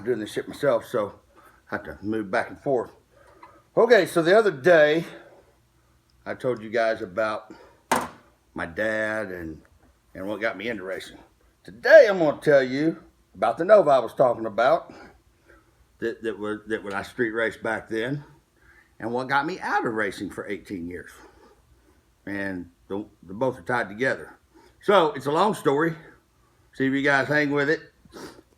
doing this shit myself, so I have to move back and forth. Okay, so the other day, I told you guys about my dad and what got me into racing. Today, I'm going to tell you about the Nova I was talking about that when I street raced back then, and what got me out of racing for 18 years. And the both are tied together. So it's a long story. See if you guys hang with it.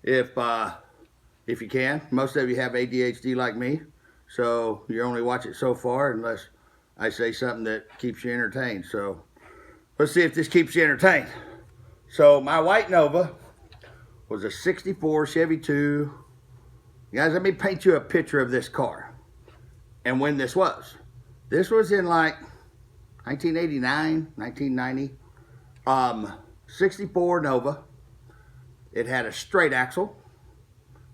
If you can. Most of you have ADHD like me, so you only watch it so far unless I say something that keeps you entertained. So let's see if this keeps you entertained. So my white Nova was a 64 Chevy 2. Guys, let me paint you a picture of this car and when this was. This was in like 1989, 1990. 64 Nova. It had a straight axle.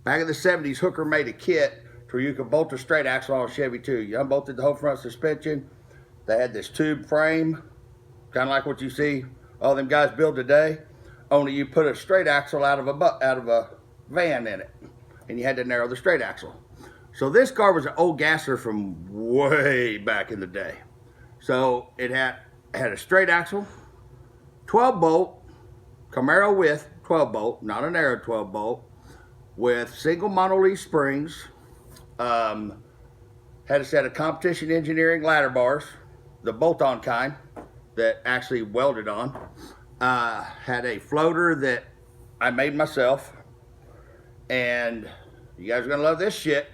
Back in the 70s, Hooker made a kit where you could bolt a straight axle on a Chevy 2. You unbolted the whole front suspension. They had this tube frame, kind of like what you see all them guys build today. Only you put a straight axle out of a van in it, and you had to narrow the straight axle. So this car was an old gasser from way back in the day. So it had a straight axle, 12 bolt, Camaro width 12 bolt, not a narrow 12 bolt, with single monoleaf springs. Had a set of competition engineering ladder bars, the bolt-on kind that actually welded on. Had a floater that I made myself, and you guys are gonna love this shit.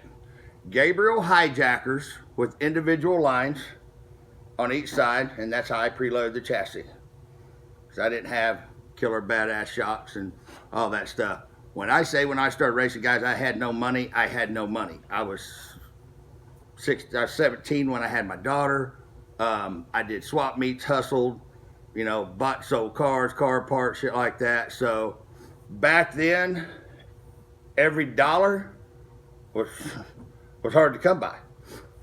Gabriel hijackers with individual lines on each side, and that's how I preloaded the chassis, because I didn't have killer badass shocks and all that stuff. When I started racing, guys, I had no money. I was 17 when I had my daughter. I did swap meets, hustled, bought, sold cars, car parts, shit like that. So back then, every dollar was hard to come by.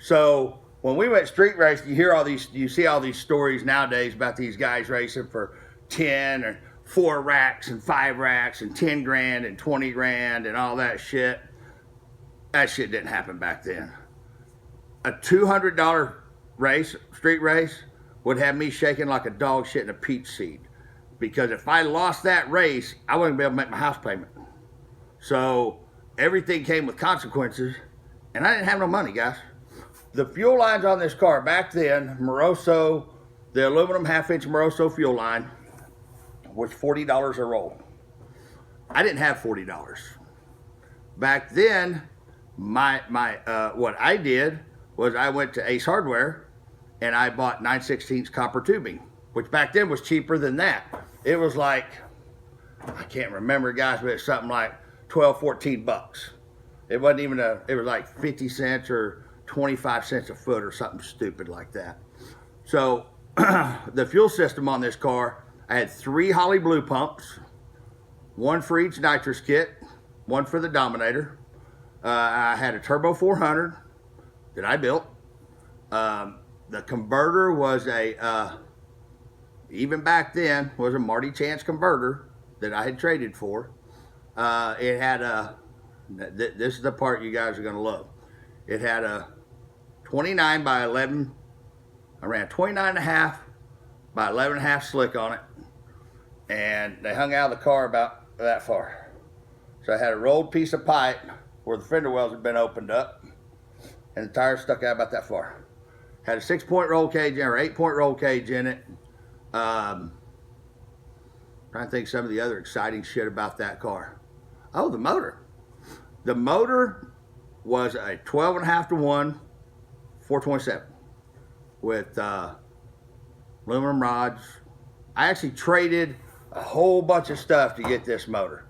So when we went street racing, you see all these stories nowadays about these guys racing for 10 or 4 racks and 5 racks and 10 grand and 20 grand and all that shit. That shit didn't happen back then. A $200 street race, would have me shaking like a dog shit in a peach seed. Because if I lost that race, I wouldn't be able to make my house payment. So everything came with consequences, and I didn't have no money, guys. The fuel lines on this car back then, Moroso, the aluminum 1/2-inch Moroso fuel line, was $40 a roll. I didn't have $40. Back then, what I did was I went to Ace Hardware and I bought 9/16 copper tubing, which back then was cheaper than that. It was like, I can't remember, guys, but it's something like 12, 14 bucks. It wasn't even it was like 50 cents or 25 cents a foot or something stupid like that. So the fuel system on this car, I had 3 Holly Blue pumps, 1 for each nitrous kit, 1 for the Dominator. I had a Turbo 400 that I built. The converter was even back then, was a Marty Chance converter that I had traded for. It had this is the part you guys are gonna love. It had a 29 by 11, I ran 29.5 by 11.5 slick on it. And they hung out of the car about that far. So I had a rolled piece of pipe where the fender wells had been opened up, and the tires stuck out about that far. Had a 6-point roll cage in, or 8-point roll cage in it. Trying to think some of the other exciting shit about that car. Oh, the motor. The motor was a 12.5-to-1 427 with aluminum rods. I actually traded a whole bunch of stuff to get this motor.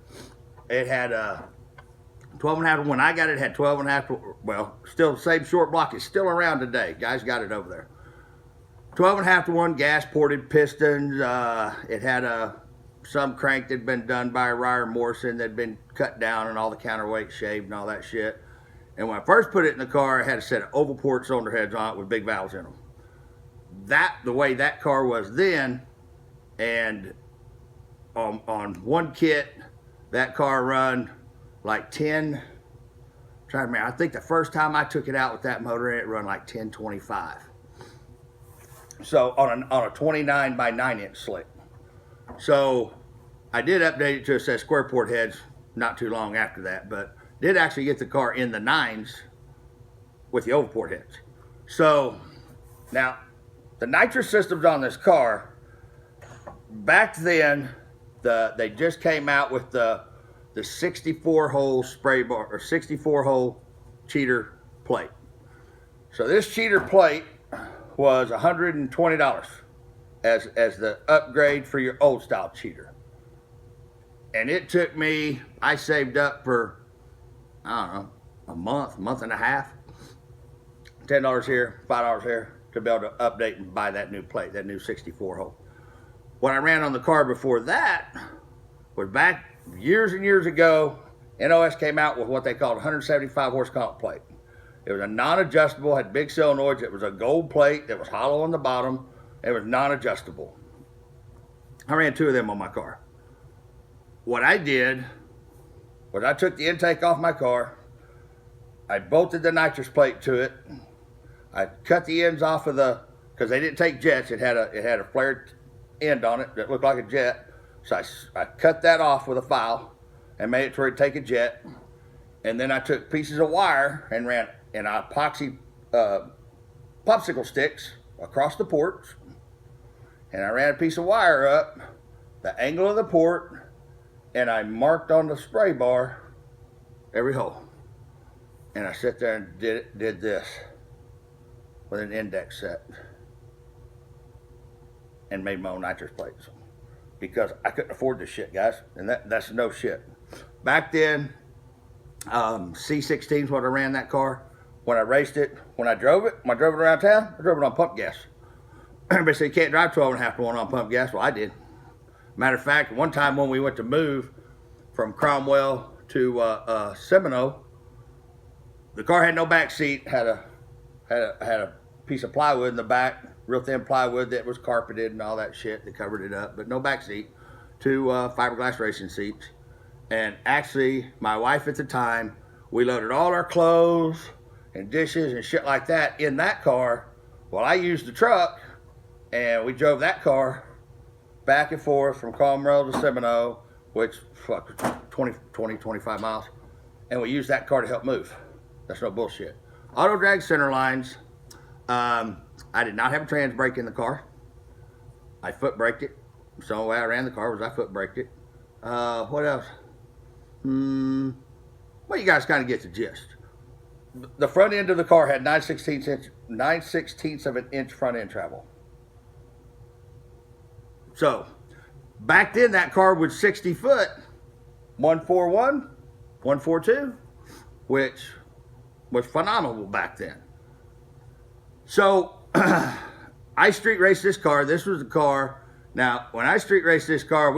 It had 12.5. When I got it, it had 12.5. Well, still the same short block. It's still around today. Guys got it over there. 12.5-to-1 gas ported pistons. It had some crank that'd been done by Ryer Morrison that'd been cut down and all the counterweight shaved and all that shit. And when I first put it in the car, it had a set of oval port cylinder heads on it with big valves in them. The way that car was then, and on one kit, that car run like 10. Trying to remember, I think the first time I took it out with that motor, it run like 1025. So on a 29 by 9 inch slick. So I did update it to a set of square port heads not too long after that, but did actually get the car in the 9s with the oval port heads. So now the nitrous systems on this car, back then, they just came out with the 64 hole spray bar, or 64 hole cheater plate. So this cheater plate was $120 as the upgrade for your old style cheater. And it took me, I saved up for, I don't know, a month and a half, $10 here, $5 here, to be able to update and buy that new plate, that new 64 hole. What I ran on the car before that was back years and years ago. NOS came out with what they called 175 horse comp plate. It was a non-adjustable, had big solenoids. It was a gold plate that was hollow on the bottom. It was non-adjustable. I ran 2 of them on my car. What I did was I took the intake off my car. I bolted the nitrous plate to it. I cut the ends off of because they didn't take jets. It had a flared end on it that looked like a jet. So I cut that off with a file and made it to where it'd take a jet. And then I took pieces of wire and ran an epoxy popsicle sticks across the ports. And I ran a piece of wire up the angle of the port, and I marked on the spray bar every hole. And I sat there and did this with an index set and made my own nitrous plates, because I couldn't afford this shit, guys. And that's no shit. Back then, C16 is what I ran that car. When I raced it, when I drove it around town, I drove it on pump gas. Everybody said you can't drive 12.5 to 1 on pump gas. Well, I did. Matter of fact, one time when we went to move from Cromwell to Seminole, the car had no back seat, had a piece of plywood in the back, real thin plywood that was carpeted and all that shit that covered it up, but no back seat, 2 fiberglass racing seats. And actually, my wife at the time, we loaded all our clothes and dishes and shit like that in that car while I used the truck, and we drove that car back and forth from Cromwell to Seminole, which, 25 miles, and we used that car to help move. That's no bullshit. Auto drag center lines. I did not have a trans brake in the car. I foot braked it. So the way I ran the car was I foot braked it. What else? Well, you guys kind of get the gist. The front end of the car had 9/16 of an inch front end travel. So back then that car was 60 foot, 141, 142, which was phenomenal back then. So I street raced this car. This was the car. Now, when I street raced this car,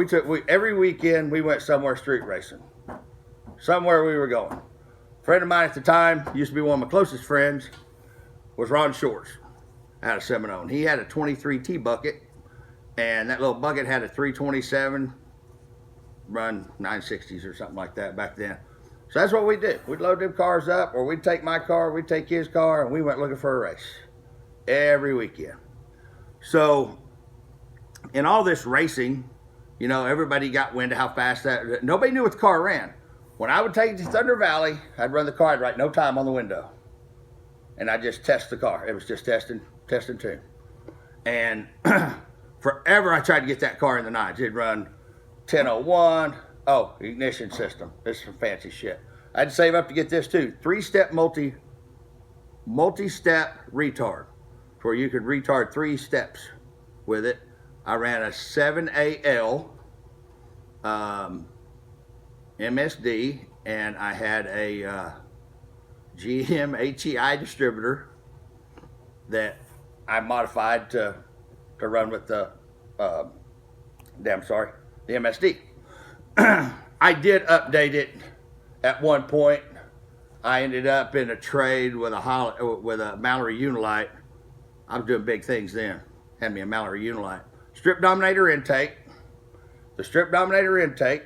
every weekend we went somewhere street racing. Somewhere we were going. A friend of mine at the time, used to be one of my closest friends, was Ron Shores out of Seminole. He had a 23T bucket, and that little bucket had a 327, run 960s or something like that back then. So that's what we did. We'd load them cars up, or we'd take my car, we'd take his car, and we went looking for a race every weekend. So in all this racing, you know, everybody got wind of how fast that, nobody knew what the car ran. When I would take it to Thunder Valley, I'd run the car, I'd write no time on the window. And I'd just test the car. It was just testing tune. And forever I tried to get that car in the nines. It'd run 1001. Oh, ignition system. This is some fancy shit. I had to save up to get this too. 3-step multi-step retard, where you could retard 3 steps with it. I ran a 7AL MSD, and I had a GM HEI distributor that I modified to run with the MSD. I did update it at one point. I ended up in a trade with a Mallory Unilight. I was doing big things then. Had me a Mallory Unilight. Strip Dominator intake. The Strip Dominator intake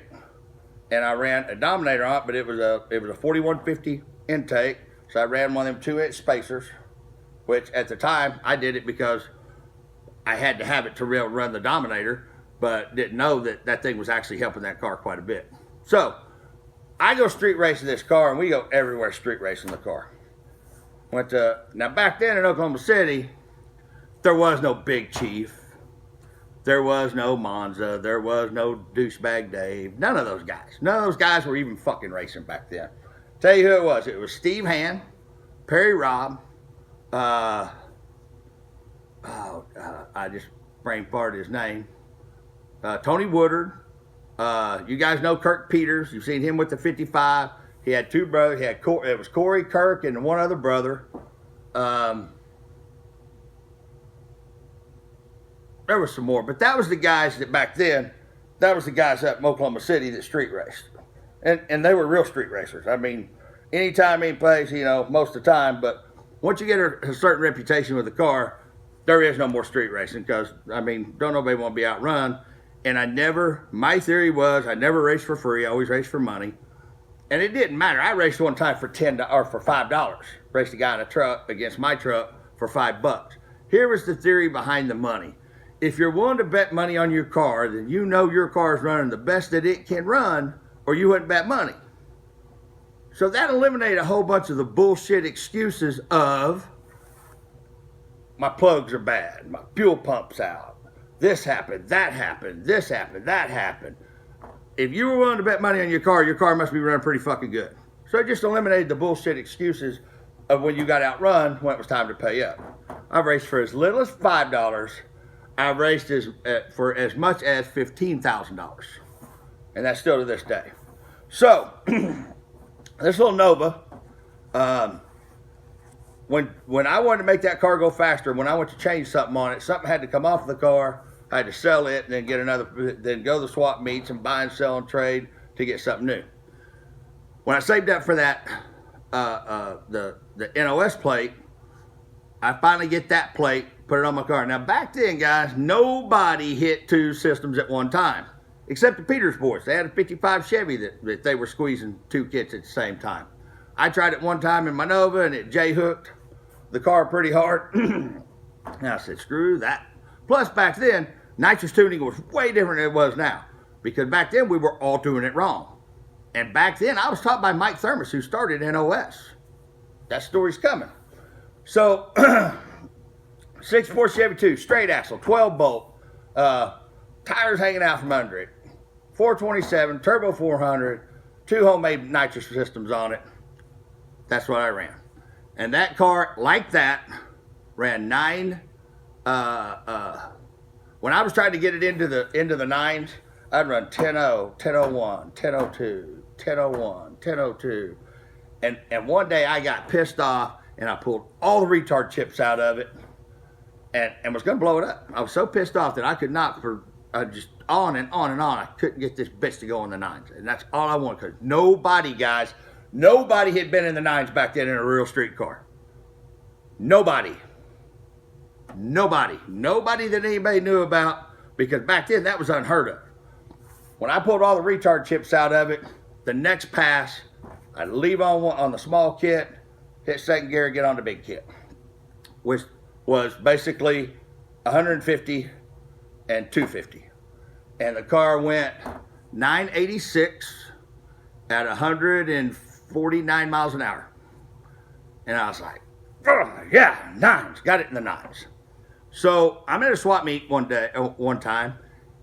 and I ran a Dominator on it, but it was a 4150 intake. So I ran one of them 2-inch spacers, which at the time I did it because I had to have it to be able to run the Dominator, but didn't know that that thing was actually helping that car quite a bit. So I go street racing this car, and we go everywhere street racing the car. Now back then in Oklahoma City, there was no Big Chief. There was no Monza. There was no Douchebag Dave. None of those guys. None of those guys were even fucking racing back then. Tell you who it was. It was Steve Hand, Perry Robb, I just brain farted his name, Tony Woodard. You guys know Kirk Peters. You've seen him with the 55. He had 2 brothers. It was Corey, Kirk, and one other brother. There was some more, but that was the guys that back then, that was the guys up in Oklahoma City that street raced. And they were real street racers. I mean, anytime, any place, most of the time. But once you get a certain reputation with the car, there is no more street racing because, don't nobody want to be outrun. And my theory was I never raced for free. I always raced for money. And it didn't matter. I raced one time for $5. Raced a guy in a truck against my truck for $5. Here was the theory behind the money. If you're willing to bet money on your car, then you know your car is running the best that it can run, or you wouldn't bet money. So that eliminated a whole bunch of the bullshit excuses of my plugs are bad, my fuel pump's out, this happened, that happened, this happened, that happened. If you were willing to bet money on your car must be running pretty fucking good. So it just eliminated the bullshit excuses of when you got outrun when it was time to pay up. I've raced for as little as $5. I've raced for as much as $15,000. And that's still to this day. So, this little Nova, when I wanted to make that car go faster, when I went to change something on it, something had to come off the car, I had to sell it, and then get another, then go to the swap meets and buy and sell and trade to get something new. When I saved up for that, the NOS plate, I finally get that plate, put it on my car. Now back then, guys, nobody hit 2 systems at one time, except the Peters boys. They had a 55 Chevy that they were squeezing 2 kits at the same time. I tried it one time in my Nova, and it J-hooked the car pretty hard. And I said, screw that. Plus, back then, nitrous tuning was way different than it was now, because back then we were all doing it wrong. And back then, I was taught by Mike Thermos, who started NOS. That story's coming. So, 6.4 Chevy 2, straight axle, 12 bolt, tires hanging out from under it, 427, turbo 400, 2 homemade nitrous systems on it. That's what I ran. And that car, like that, ran 9, when I was trying to get it into the 9s, I'd run 10.0, 10.01, 10.02, 10.01, 10.02. And one day I got pissed off, and I pulled all the retard chips out of it and was going to blow it up. I was so pissed off that I could not, just on and on and on, I couldn't get this bitch to go in the 9s. And that's all I wanted, because nobody had been in the 9s back then in a real street car. Nobody that anybody knew about, because back then that was unheard of. When I pulled all the retard chips out of it, the next pass, I'd leave on the small kit, hit second gear, get on the big kit, which was basically 150 and 250. And the car went 986 at 149 miles an hour. And I was like, oh, yeah, 9s, got it in the 9s. So I'm at a swap meet one time,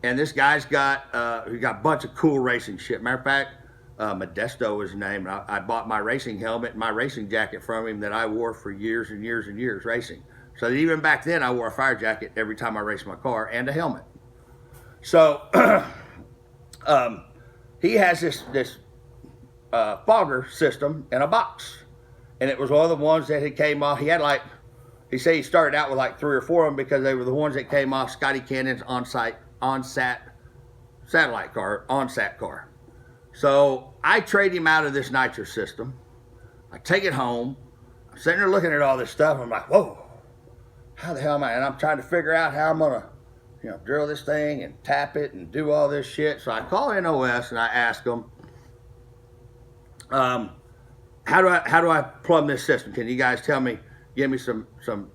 and this guy's got a bunch of cool racing shit. Matter of fact, Modesto was his name. I bought my racing helmet and my racing jacket from him that I wore for years and years and years racing. So that even back then, I wore a fire jacket every time I raced my car and a helmet. So he has this fogger system in a box, and it was one of the ones that had came off. He had he said he started out with 3 or 4 of them because they were the ones that came off Scotty Cannon's OnSat satellite car, OnSat car. So I trade him out of this nitrous system. I take it home. I'm sitting there looking at all this stuff. I'm like, whoa, how the hell am I? And I'm trying to figure out how I'm gonna, drill this thing and tap it and do all this shit. So I call NOS and I ask them, How do I plumb this system? Can you guys tell me, give me some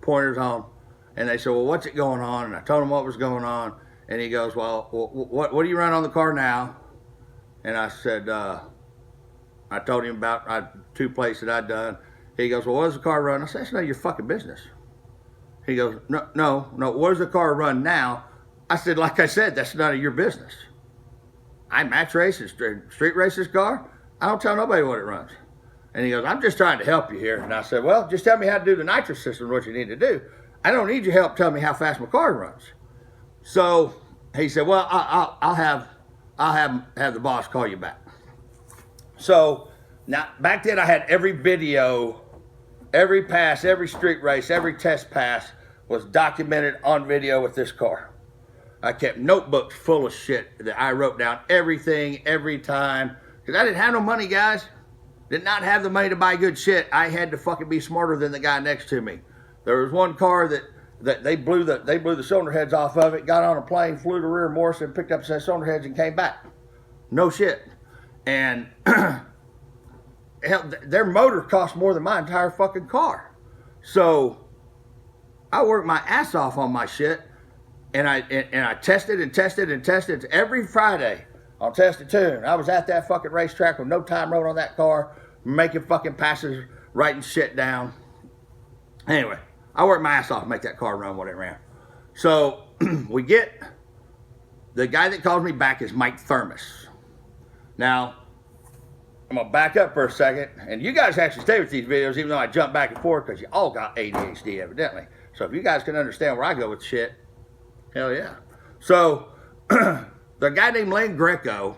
pointers on? And they said, well, what's it going on? And I told him what was going on. And he goes, well, what do you run on the car now? And I said, I told him about 2 plates that I'd done. He goes, well, what does the car run? I said, that's none of your fucking business. He goes, no, what does the car run now? I said, like I said, that's none of your business. I match race and street race this car. I don't tell nobody what it runs. And he goes, I'm just trying to help you here. And I said, well, just tell me how to do the nitrous system, what you need to do. I don't need your help telling me how fast my car runs. So he said, well, I'll have the boss call you back. So now back then I had every video, every pass, every street race, every test pass was documented on video with this car. I kept notebooks full of shit that I wrote down everything, every time. Because I didn't have no money, guys. Did not have the money to buy good shit. I had to fucking be smarter than the guy next to me. There was one car that they blew the cylinder heads off of it, got on a plane, flew to rear Morrison, picked up some cylinder heads and came back. No shit. And hell, their motor cost more than my entire fucking car. So I worked my ass off on my shit, and I tested and tested and tested every Friday. I'll test it too. I was at that fucking racetrack with no time road on that car, making fucking passes, writing shit down. Anyway, I worked my ass off to make that car run what it ran. So we get, the guy that calls me back is Mike Thermos. Now, I'm gonna back up for a second, and you guys actually stay with these videos, even though I jump back and forth, because you all got ADHD evidently. So if you guys can understand where I go with shit, hell yeah. So, the guy named Len Greco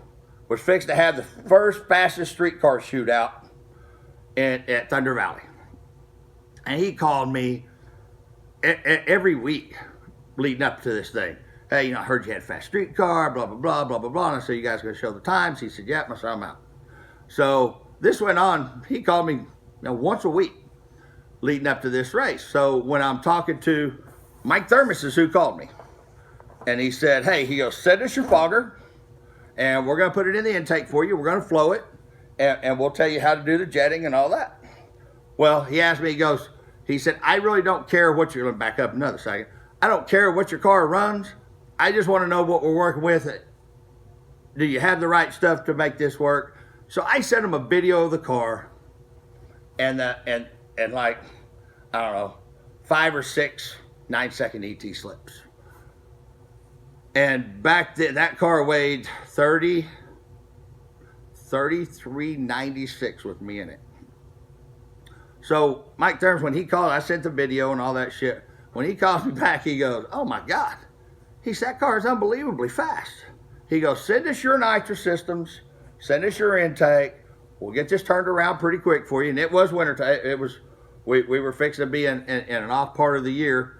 was fixed to have the first fastest streetcar shootout at Thunder Valley. And he called me every week leading up to this thing. Hey, I heard you had a fast streetcar, blah, blah, blah, blah, blah, blah. And I said, you guys going to show the times? He said, yeah. I said, I'm out. So this went on. He called me once a week leading up to this race. So when I'm talking to Mike Thermos is who called me. And he said, hey, he goes, send us your fogger, and we're going to put it in the intake for you. We're going to flow it, and we'll tell you how to do the jetting and all that. Well, he asked me, he said, I really don't care what you're going to back up another second. I don't care what your car runs. I just want to know what we're working with. Do you have the right stuff to make this work? So I sent him a video of the car and like, I don't know, 5 or 6 9-second ET slips. And back then, that car weighed 3396 with me in it. So Mike Thermos, when he called, I sent the video and all that shit. When he calls me back, he goes, oh my God. He said, that car is unbelievably fast. He goes, send us your nitrous systems, send us your intake. We'll get this turned around pretty quick for you. And it was winter time. We were fixing to be in an off part of the year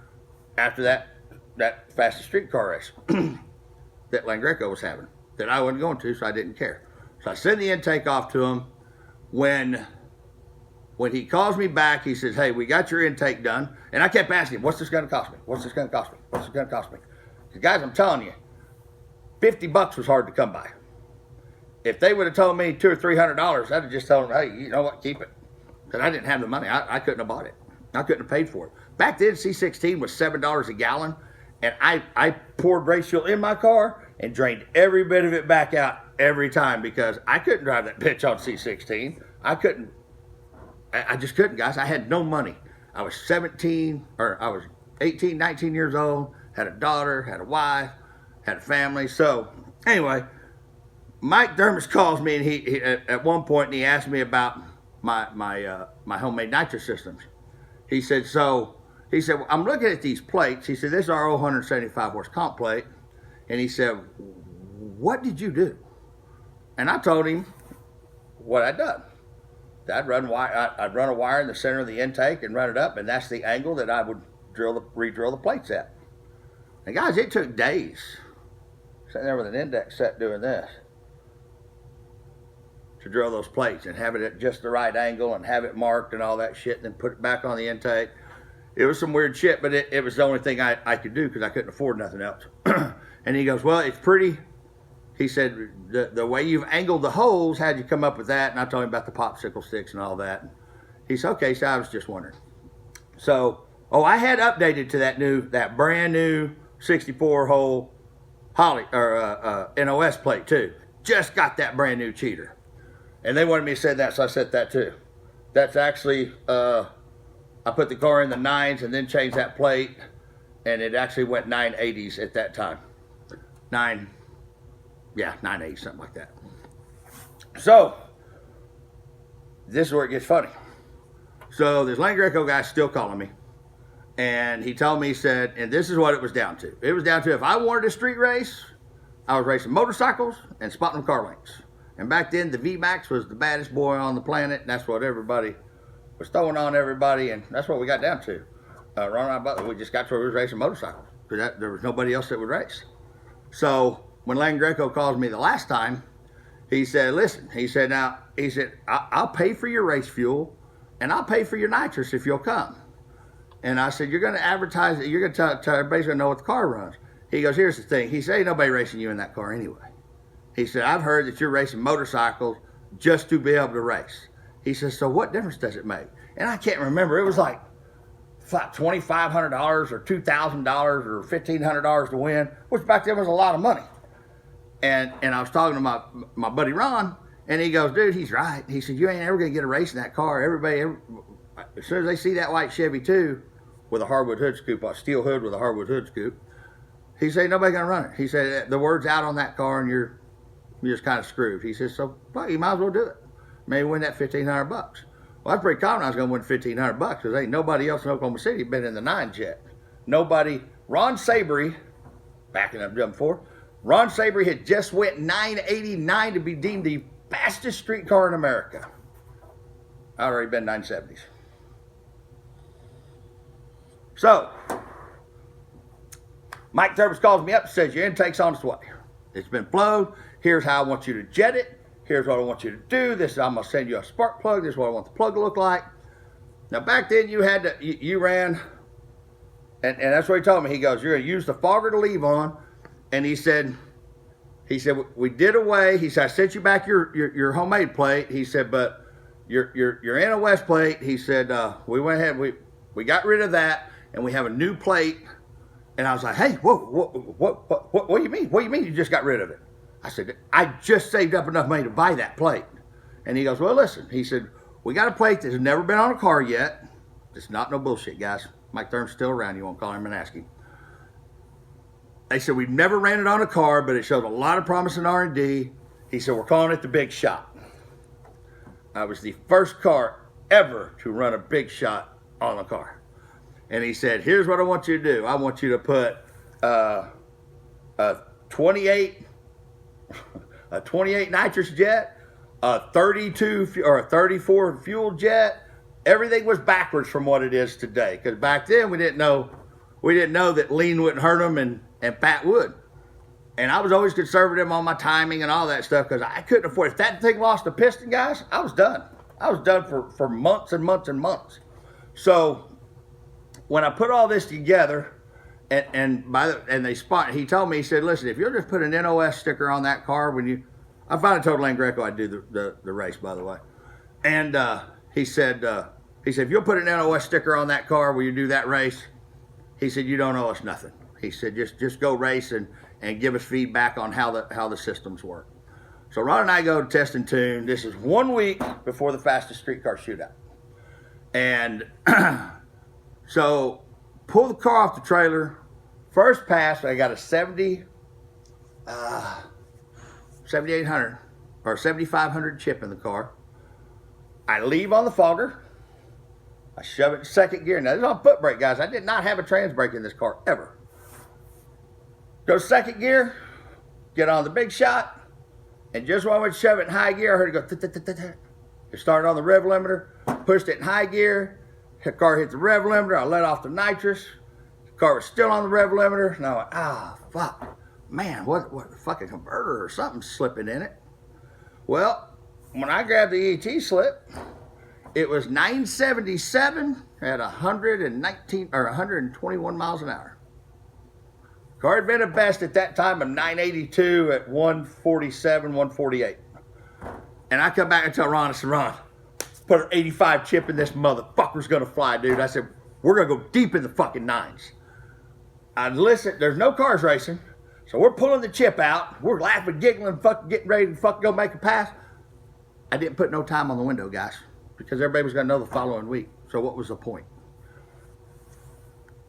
after that fastest streetcar race that Len Greco was having, that I wasn't going to, so I didn't care. So I send the intake off to him. When he calls me back, he says, hey, we got your intake done. And I kept asking him, what's this going to cost me? What's this going to cost me? What's this going to cost me? Because guys, I'm telling you, $50 was hard to come by. If they would have told me $200 or $300, I'd have just told them, hey, you know what, keep it. Because I didn't have the money. I couldn't have bought it. I couldn't have paid for it. Back then, C16 was $7 a gallon. And I poured race fuel in my car and drained every bit of it back out every time, because I couldn't drive that bitch on C16. I just couldn't, guys. I had no money. I was 18, 19 years old, had a daughter, had a wife, had a family. So anyway, Mike Thermos calls me, and he at one point, and he asked me about my homemade nitrous systems. He said, well, I'm looking at these plates. He said, this is our 175 horse comp plate. And he said, what did you do? And I told him what I'd done. I'd run a wire in the center of the intake and run it up, and that's the angle that I would re-drill the plates at. And guys, it took days sitting there with an index set doing this to drill those plates and have it at just the right angle and have it marked and all that shit, and then put it back on the intake. It was some weird shit, but it was the only thing I could do, because I couldn't afford nothing else. And he goes, well, it's pretty he said, the way you've angled the holes, how'd you come up with that? And I told him about the popsicle sticks and all that. He said, okay, so I was just wondering. So, I had updated to that brand new 64 hole NOS plate too. Just got that brand new cheater. And they wanted me to set that, so I set that too. That's actually, I put the car in the 9s and then changed that plate, and it actually went 980s at that time. 980, something like that. So, this is where it gets funny. So, this Lane Greco guy still calling me, and he told me, he said, and this is what it was down to. It was down to if I wanted a street race, I was racing motorcycles and spotting car links. And back then, the VMAX was the baddest boy on the planet, and that's what everybody was throwing on everybody, and that's what we got down to. Ron and I, we just got to where we was racing motorcycles, because there was nobody else that would race. So, when Lane Greco calls me the last time, he said, listen, he said, I'll pay for your race fuel, and I'll pay for your nitrous if you'll come. And I said, you're going to advertise it, you're going to tell everybody's going to know what the car runs. He goes, here's the thing. He said, ain't nobody racing you in that car anyway. He said, I've heard that you're racing motorcycles just to be able to race. He says, so what difference does it make? And I can't remember. It was like $2,500 or $2,000 or $1,500 to win, which back then was a lot of money. And I was talking to my buddy Ron, and he goes, dude, he's right. He said, you ain't ever going to get a race in that car. As soon as they see that white Chevy 2 with a hardwood hood scoop, a steel hood with a hardwood hood scoop, he said, nobody going to run it. He said, the word's out on that car, and you're just kind of screwed. He says, so well, you might as well do it. Maybe win that $1,500. Well, I'm pretty confident I was going to win $1,500 because ain't nobody else in Oklahoma City been in the 9s yet. Nobody. Ron Sabry, backing up, jumping forward, Ron Sabry had just went 989 to be deemed the fastest street car in America. I'd already been 970s. So, Mike Turbis calls me up and says, your intake's on its way. It's been flowed. Here's how I want you to jet it. Here's what I want you to do. I'm going to send you a spark plug. This is what I want the plug to look like. Now, back then, you ran, and that's what he told me. He goes, you're going to use the fogger to leave on. And he said, we did away. He said, I sent you back your homemade plate. He said, but your NOS plate, he said, we went ahead, we got rid of that, and we have a new plate. And I was like, hey, what do you mean? What do you mean you just got rid of it? I said, I just saved up enough money to buy that plate. And he goes, well, listen. He said, we got a plate that's never been on a car yet. It's not no bullshit, guys. Mike Thurman's still around. You won't call him and ask him. They said, we've never ran it on a car, but it shows a lot of promise in R&D. He said, we're calling it the Big Shot. I was the first car ever to run a Big Shot on a car. And he said, here's what I want you to do. I want you to put a 28 nitrous jet, a 32 or a 34 fuel jet. Everything was backwards from what it is today. Because back then we didn't know that lean wouldn't hurt them and fat would. And I was always conservative on my timing and all that stuff because I couldn't afford it. If that thing lost a piston, guys, I was done. I was done for months and months and months. So when I put all this together, he told me, he said, listen, if you'll just put an NOS sticker on that car I finally told Lane Greco I'd do the race, by the way. And he said, if you'll put an NOS sticker on that car, will you do that race? He said, you don't owe us nothing. He said, just go race and give us feedback on how the systems work. So Ron and I go to test and tune. This is 1 week before the fastest street car shootout. And so pull the car off the trailer. First pass, I got a 7800 or 7500 chip in the car. I leave on the fogger. I shove it in second gear. Now, this is on foot brake, guys. I did not have a trans brake in this car, ever. Go second gear, get on the Big Shot, and just when I went to shove it in high gear, I heard it go, it started on the rev limiter, pushed it in high gear, the car hit the rev limiter, I let off the nitrous, the car was still on the rev limiter, and I went, fuck, man, what the fucking converter or something slipping in it. Well, when I grabbed the ET slip, it was 977 at 119 or 121 miles an hour. Car had been a best at that time of 982 at 147, 148. And I come back and tell Ron, I said, Ron, put an 85 chip in this motherfucker's gonna fly, dude. I said, we're gonna go deep in the fucking nines. I listen, there's no cars racing, so we're pulling the chip out. We're laughing, giggling, fucking getting ready to fucking go make a pass. I didn't put no time on the window, guys, because everybody was gonna know the following week. So what was the point?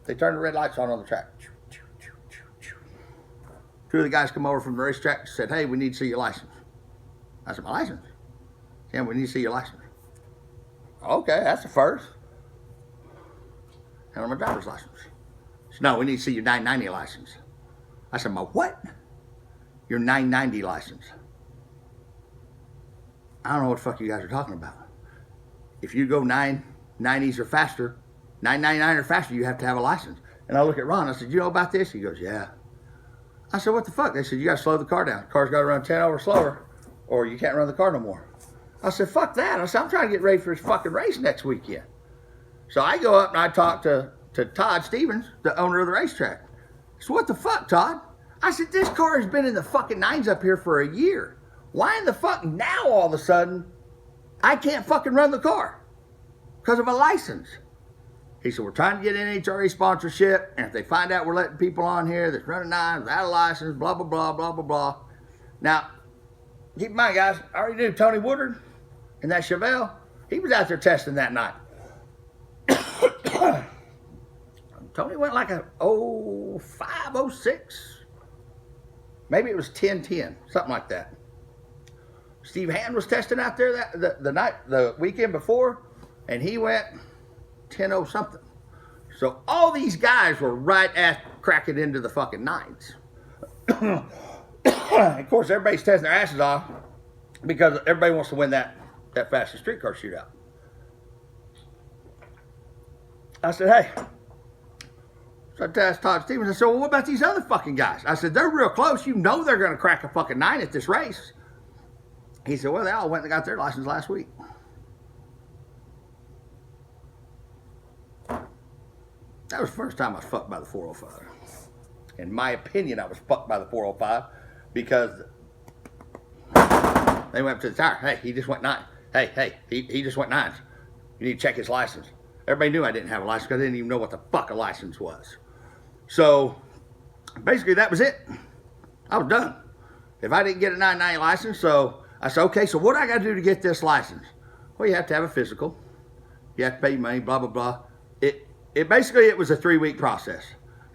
They turned the red lights on the track. Two of the guys come over from the racetrack and said, hey, we need to see your license. I said, my license? Yeah, we need to see your license. Okay, that's the first. And my driver's license. Said, no, we need to see your 990 license. I said, my what? Your 990 license. I don't know what the fuck you guys are talking about. If you go 990s or faster, 999 or faster, you have to have a license. And I look at Ron, I said, you know about this? He goes, yeah. I said, what the fuck? They said, you got to slow the car down. The car's got to run 10 over slower, or you can't run the car no more. I said, fuck that. I said, I'm trying to get ready for this fucking race next weekend. So I go up and I talk to Todd Stevens, the owner of the racetrack. I said, what the fuck, Todd? I said, this car has been in the fucking nines up here for a year. Why in the fuck now all of a sudden I can't fucking run the car? Because of a license. He said, we're trying to get NHRA sponsorship, and if they find out we're letting people on here that's running nines without a license, blah, blah, blah, blah, blah, blah. Now, keep in mind, guys, I already knew Tony Woodard and that Chevelle. He was out there testing that night. Tony went like a 05, 06. Maybe it was 10-10, something like that. Steve Hand was testing out there the weekend before, and he went 10-0 something. So all these guys were right at cracking into the fucking nines. Of course, everybody's testing their asses off because everybody wants to win that fastest street car shootout. I said, hey. So I asked Todd Stevens, I said, well, what about these other fucking guys? I said, they're real close. You know they're going to crack a fucking nine at this race. He said, well, they all went and got their license last week. That was the first time I was fucked by the 405. In my opinion, I was fucked by the 405 because they went up to the tire. Hey, he just went nine. Hey, he just went nines. You need to check his license. Everybody knew I didn't have a license because I didn't even know what the fuck a license was. So, basically, that was it. I was done. If I didn't get a 990 license, so I said, okay, so what do I got to do to get this license? Well, you have to have a physical. You have to pay money, blah, blah, blah. It basically, it was a 3-week process.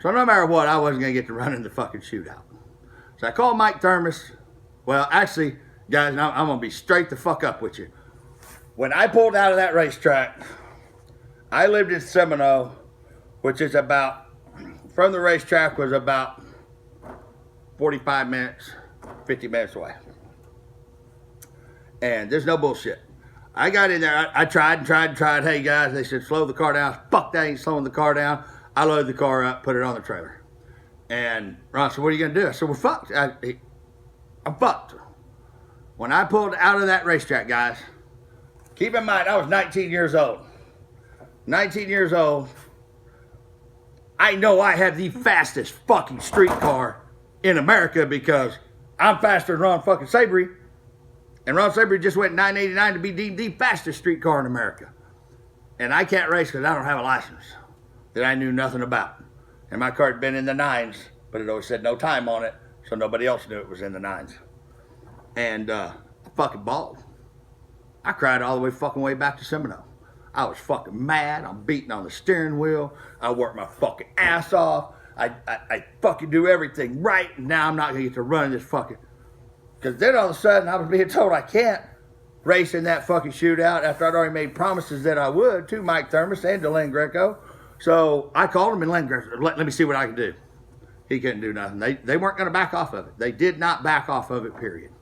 So no matter what, I wasn't going to get to run in the fucking shootout. So I called Mike Thermos. Well, actually, guys, I'm going to be straight the fuck up with you. When I pulled out of that racetrack, I lived in Seminole, which is about, from the racetrack was about 45 minutes, 50 minutes away. And there's no bullshit. I got in there, I tried. Hey guys, they said slow the car down. Fuck, that ain't slowing the car down. I loaded the car up, put it on the trailer. And Ron said, what are you gonna do? I said, we're fucked. I'm fucked. When I pulled out of that racetrack, guys, keep in mind, I was 19 years old. 19 years old. I know I have the fastest fucking street car in America because I'm faster than Ron fucking Sabry. And Ron Sabry just went 989 to be deemed the fastest street car in America. And I can't race because I don't have a license that I knew nothing about. And my car had been in the nines, but it always said no time on it, so nobody else knew it was in the nines. And I fucking bawled. I cried all the way fucking way back to Seminole. I was fucking mad. I'm beating on the steering wheel. I worked my fucking ass off. I fucking do everything right. And now I'm not going to get to run this fucking... Because then all of a sudden I was being told I can't race in that fucking shootout after I'd already made promises that I would to Mike Thermos and to Len Greco. So I called him and Len Greco, let me see what I can do. He couldn't do nothing. They weren't going to back off of it. They did not back off of it, period.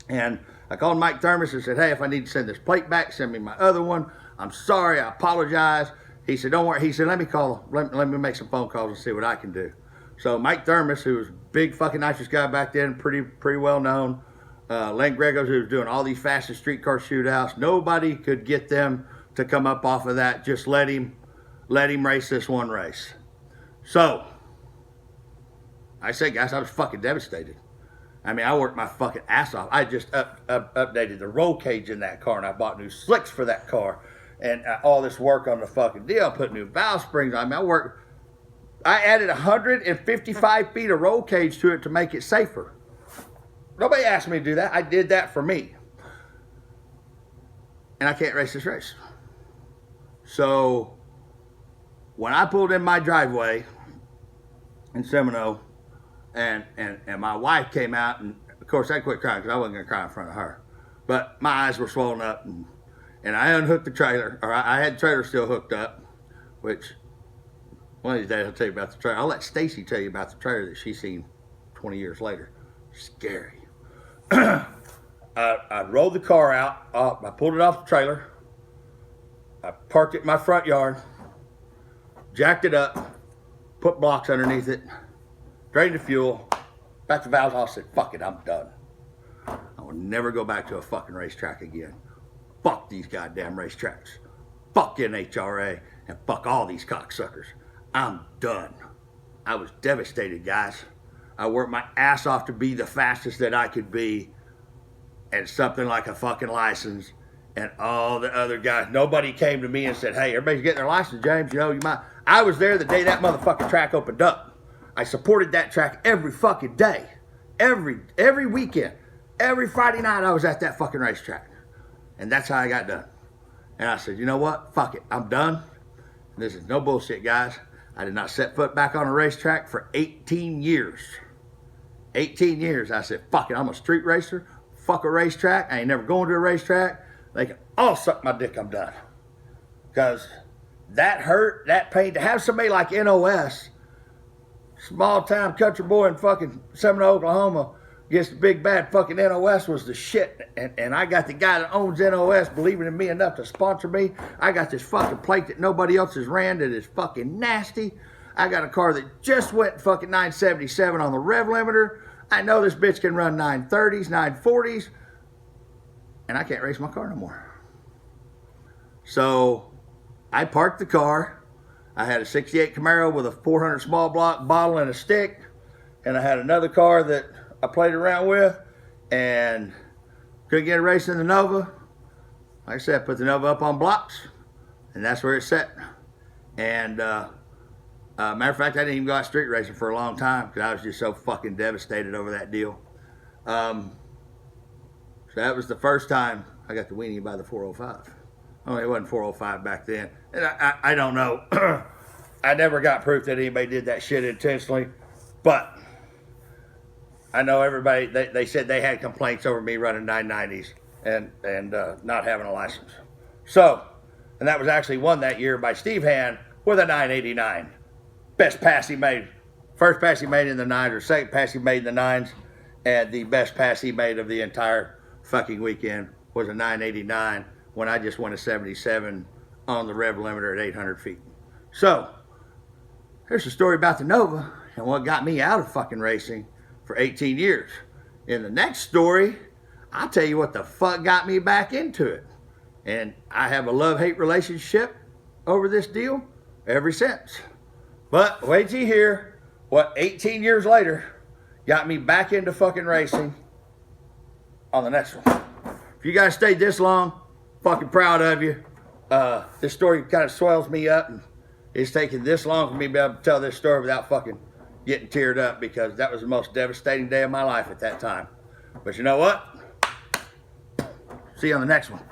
And I called Mike Thermos and said, hey, if I need to send this plate back, send me my other one. I'm sorry, I apologize. He said, don't worry. He said, let me make some phone calls and see what I can do. So Mike Thermos, who was a big fucking nitrous guy back then, pretty well known. Len Gregos, who was doing all these fastest street car shootouts. Nobody could get them to come up off of that. Just let him race this one race. So I say, guys, I was fucking devastated. I mean, I worked my fucking ass off. I just updated the roll cage in that car, and I bought new slicks for that car, and all this work on the fucking deal. I put new valve springs on. I mean, I added 155 feet of roll cage to it to make it safer. Nobody asked me to do that. I did that for me. And I can't race this race. So when I pulled in my driveway in Seminole, and my wife came out, and of course I quit crying because I wasn't going to cry in front of her. But my eyes were swollen up, and I unhooked the trailer, or I had the trailer still hooked up, which one of these days I'll tell you about the trailer. I'll let Stacy tell you about the trailer that she's seen 20 years later. Scary. I rolled the car out. I pulled it off the trailer. I parked it in my front yard, jacked it up, put blocks underneath it, drained the fuel, back to valves off, said, fuck it, I'm done. I will never go back to a fucking racetrack again. Fuck these goddamn racetracks. Fuck NHRA, and fuck all these cocksuckers. I'm done. I was devastated, guys. I worked my ass off to be the fastest that I could be at something like a fucking license, and all the other guys, nobody came to me and said, hey, everybody's getting their license, James, you know, you might. I was there the day that motherfucking track opened up. I supported that track every fucking day, every weekend, every Friday night I was at that fucking racetrack, and that's how I got done. And I said, you know what, fuck it, I'm done. And this is no bullshit, guys. I did not set foot back on a racetrack for 18 years. 18 years. I said, fuck it, I'm a street racer. Fuck a racetrack. I ain't never going to a racetrack. They can all suck my dick, I'm done. Because that hurt, that pain, to have somebody like NOS, small town country boy in fucking Seminole, Oklahoma, gets the big bad fucking NOS was the shit. And I got the guy that owns NOS believing in me enough to sponsor me. I got this fucking plate that nobody else has ran that is fucking nasty. I got a car that just went fucking 977 on the rev limiter. I know this bitch can run 930s, 940s, and I can't race my car no more. So I parked the car. I had a 68 Camaro with a 400 small block bottle and a stick, and I had another car that I played around with, and couldn't get a race in the Nova. Like I said, I put the Nova up on blocks, and that's where it's set. And matter of fact, I didn't even go out street racing for a long time because I was just so fucking devastated over that deal. So that was the first time I got the weenie by the 405. Oh, it wasn't 405 back then. And I don't know. I never got proof that anybody did that shit intentionally. But I know everybody, they said they had complaints over me running 990s and not having a license. So, and that was actually won that year by Steve Hand with a 989. Best pass he made. First pass he made in the 9s, or second pass he made in the 9s, and the best pass he made of the entire fucking weekend was a 989 when I just went a 77 on the rev limiter at 800 feet. So, here's the story about the Nova and what got me out of fucking racing for 18 years. In the next story, I'll tell you what the fuck got me back into it. And I have a love-hate relationship over this deal ever since. But wait till you hear what 18 years later got me back into fucking racing on the next one. If you guys stayed this long, fucking proud of you. This story kind of swells me up, and it's taken this long for me to be able to tell this story without fucking getting teared up, because that was the most devastating day of my life at that time. But you know what? See you on the next one.